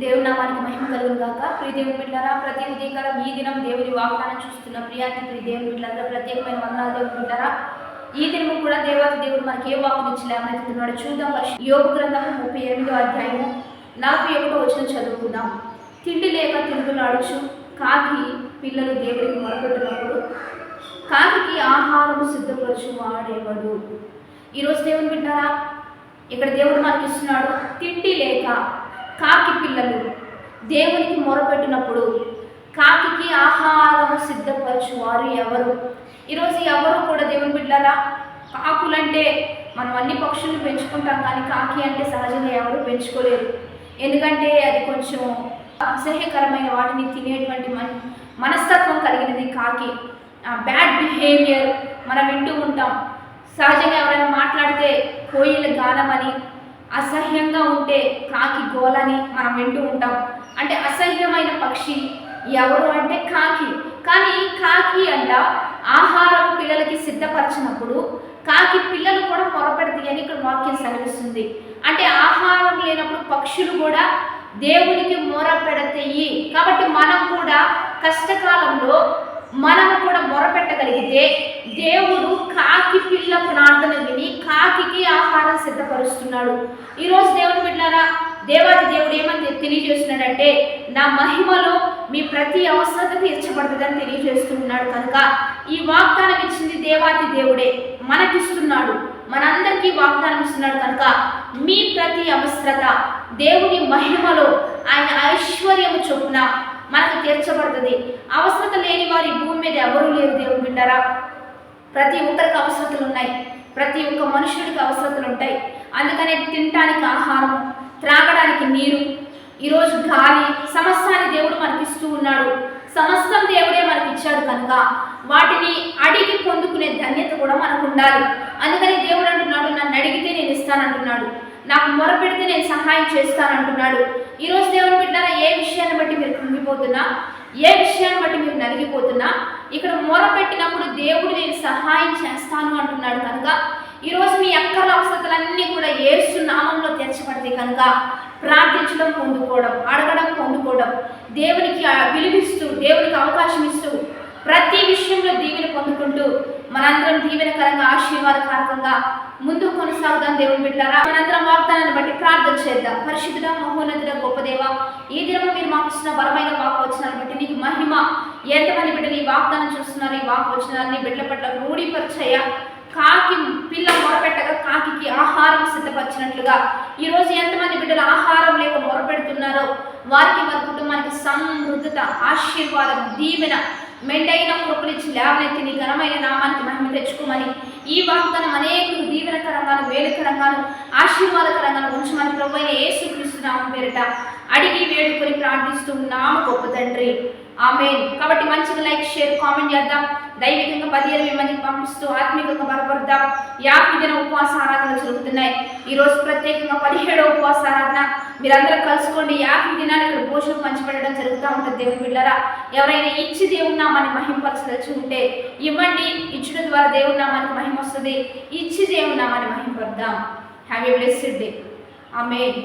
దేవుని నామానికి మహిమ కలుగును గాక. ప్రియ దేవుని బిడ్డలారా, ప్రతి ఉదయకాలం ఈ దినం దేవుని వాగ్దానం చూస్తున్న ప్రియాతి ప్రియ దేవుని బిడ్డలారా, ప్రత్యేకమైన వందనాలు దేవుని బిడ్డలారా. ఈ దినము కూడా దేవాది దేవుడు మనకి ఏ వాక్కు నుంచి లేవనెత్తుతున్నాడు చూద్దాం. యోబు గ్రంథము 38వ అధ్యాయము 41వ వచనం చదువుకుందాం. తిండి లేక తిరుగులాడుచు కాకి పిల్లలు దేవుడికి మొరపెట్టినప్పుడు కాకి ఆహారం సిద్ధపరచు వాడేవాడు. ఈరోజు దేవుని బిడ్డలారా, ఇక్కడ దేవుడు మనకి ఇస్తున్నాడు. తిండి లేక కాకి పిల్లలు దేవునికి మొరపెట్టినప్పుడు కాకి ఆహారం సిద్ధపరచు వారు ఎవరు? ఈరోజు ఎవరు కూడా దేవుని బిడ్డలారా, కాకులంటే మనం అన్ని పక్షులను పెంచుకుంటాం, కానీ కాకి అంటే సహజంగా ఎవరు పెంచుకోలేరు. ఎందుకంటే అది కొంచెం అసహ్యకరమైన వాటిని తినేటువంటి మనస్తత్వం కలిగినది కాకి. బ్యాడ్ బిహేవియర్ మనం వింటూ ఉంటాం. సహజంగా ఎవరైనా మాట్లాడితే కోయిల గానమని, అసహ్యంగా ఉంటే కాకి గోలని మనం వింటూ ఉంటాం. అంటే అసహ్యమైన పక్షి ఎవరు అంటే కాకి. కానీ కాకి అంట ఆహారం పిల్లలకి సిద్ధపరిచినప్పుడు కాకి పిల్లలు కూడా మొరపెడతాయి అని ఇక్కడ వాక్యం సెలవిస్తుంది. అంటే ఆహారం లేనప్పుడు పక్షులు కూడా దేవునికి మొరపెడతాయి. కాబట్టి మనం కూడా కష్టకాలంలో మనము కూడా మొరపెట్టగలిగితే దేవుడు కాకి పిల్ల ప్రార్థన విని కాకి ఆహారం సిద్ధపరుస్తున్నాడు. ఈరోజు దేవుని బిడ్డలారా, దేవాది దేవుడు ఏమని తెలియజేస్తున్నాడంటే, నా మహిమలో మీ ప్రతి అవసరత తీర్చబడుతుందని తెలియజేస్తున్నాడు. కనుక ఈ వాగ్దానం ఇచ్చింది దేవాది దేవుడే మనకిస్తున్నాడు, మనందరికీ వాగ్దానం ఇస్తున్నాడు. కనుక మీ ప్రతి అవసరత దేవుని మహిమలో ఆయన ఐశ్వర్యము చొప్పున మనకు తీర్చబడుతుంది. అవసరత లేని వారి భూమి మీద ఎవరూ లేరు దేవుని బిడ్డలారా. ప్రతి ఒక్కరికి అవసరతలు ఉన్నాయి, ప్రతి ఒక్క మనుషుడికి అవసరతలు ఉంటాయి. అందుకనే తినడానికి ఆహారం, త్రాగడానికి నీరు, ఈరోజు గాలి, సమస్తాన్ని దేవుడు మనకిస్తూ ఉన్నాడు. సమస్తం దేవుడే మనకి ఇచ్చాడు. కనుక వాటిని అడిగి పొందుకునే ధన్యత కూడా మనకు ఉండాలి. అందుకని దేవుడు అంటున్నాడు, నన్ను అడిగితే నేను ఇస్తానంటున్నాడు, నాకు మొరపెడితే నేను సహాయం చేస్తానంటున్నాడు. ఈరోజు దేవుని బిడ్డలారా, ఏ విషయాన్ని బట్టి మీరు కృంగిపోతున్నా, ఏ విషయాన్ని బట్టి మీరు నలిగిపోతున్నా, ఇక్కడ మొరపెట్టినప్పుడు దేవుడు నేను సహాయం చేస్తాను అంటున్నాడు. కనుక ఈరోజు మీ అక్కల అవసరతలన్నీ కూడా యేసు నామంలో తీర్చబడతాయి. కనుక ప్రార్థించడం పొందుకోవడం, అడగడం పొందుకోవడం, దేవునికి విలువిస్తూ, దేవునికి అవకాశం ఇస్తూ, ప్రతి విషయంలో దీవెన పొందుకుంటూ మనందరం దీవెనకరంగా ఆశీర్వాదకరంగా ముందు కొనసాగుదాం. దేవుని బిడ్డలారా, మనందరం వాగ్దానాన్ని బట్టి ప్రార్థన చేద్దాం. పరిశుద్ధుడ, మహోన్నతుడ, గొప్ప దేవ, ఈ దినము మీరు మాకు ఇచ్చిన బలమైన వాక్కు వచనాన్ని బట్టి నీకు మహిమ. ఎంతమంది బిడ్డలు ఈ వాగ్దానం చూస్తున్నారు, ఈ వాక్కు వచనాన్ని బిడ్డల పట్ల రూఢీపరిచయ. కాకి పిల్ల మొరపెట్టగా కాకి ఆహారం సిద్ధపరిచినట్లుగా ఈరోజు ఎంతమంది బిడ్డలు ఆహారం లేక మొరపెడుతున్నారో వారికి, వారి కుటుంబానికి సమృద్ధత, ఆశీర్వాదం, దీవెన, మెండైన కృపలిచ్చి లేవనెత్తి నీ ఘనమైన నామానికి మహిమ తెచ్చుకోమని, ఈ వాగ్దానం అనేకులకు దీవెనకరంగాను, వేలుకరంగాను, ఆశీర్వాదకరంగాను ఉంచమని ప్రభువైన యేసుక్రీస్తు నామం పేరిట అడిగి వేడుకొని ప్రార్థిస్తూ నామ గొప్ప తండ్రి, ఆమేన్. కాబట్టి మంచిగా లైక్, షేర్, కామెంట్ చేద్దాం. దైవికంగా 10-20 మందికి పంపిస్తూ ఆత్మీయంగా బలపడదాం. 50 దిన ఉపవాస ఆరాధనలు జరుగుతున్నాయి. ఈరోజు ప్రత్యేకంగా 17వ ఉపవాస ఆరాధన. మీరందరూ కలుసుకోండి. 50 దినాలు ఇక్కడ భోజనం పంచిపెట్టడం జరుగుతూ ఉంటుంది. దేవుని బిడ్డలారా, ఎవరైనా ఇచ్చి దేవుని నామాన్ని మహింపరచదలిచి ఉంటే ఇవ్వండి. ఇచ్చడం ద్వారా దేవుని నామానికి మహిమ వస్తుంది. ఇచ్చి దేవుని నామాన్ని మహింపడదాం. Have a blessed day. Amen.